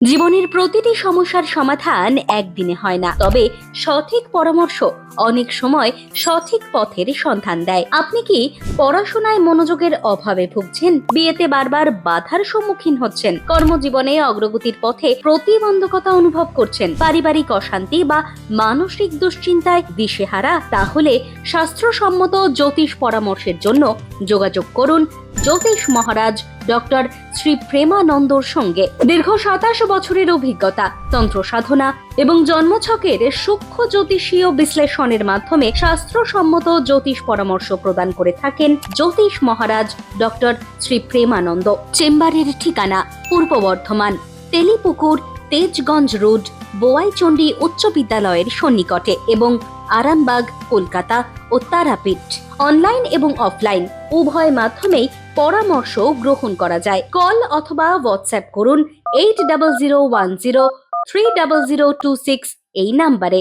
জীবনের প্রতিটি সমস্যার সমাধান একদিনে হয় না, তবে সঠিক পরামর্শ অনেক সময় সঠিক পথের সন্ধান দেয়। আপনি কি পড়াশোনায় মনোযোগের অভাবে ভুগছেন, বিয়েতে বারবার বাধার সম্মুখীন হচ্ছেন, কর্মজীবনে অগ্রগতির পথে প্রতিবন্ধকতা অনুভব করছেন, পারিবারিক অশান্তি বা মানসিক দুশ্চিন্তায় দিশেহারা? তাহলে শাস্ত্রসম্মত জ্যোতিষ পরামর্শের জন্য যোগাযোগ করুন জ্যোতিষ মহারাজ ডক্টর শ্রী প্রেমানন্দর সঙ্গে। দীর্ঘ 27 বছরের অভিজ্ঞতা, তন্ত্র সাধনা এবং জন্মছকের সূক্ষ্ম জ্যোতিষীয় বিশ্লেষণের মাধ্যমে শাস্ত্রসম্মত জ্যোতিষ পরামর্শ প্রদান করে থাকেন জ্যোতিষ মহারাজ ডক্টর শ্রী প্রেমানন্দ। চেম্বারের ঠিকানা পূর্ব বর্ধমান, তেলিপুকুর, তেজগঞ্জ রোড, বোয়াইচন্ডী উচ্চ বিদ্যালয়ের সন্নিকটে এবং আরামবাগ, কলকাতা ও তারাপীঠ। অনলাইন এবং অফলাইন উভয় মাধ্যমেই পরামর্শ গ্রহণ করা যায়। কল অথবা হোয়াটসঅ্যাপ করুন 8001030026 এই নাম্বারে।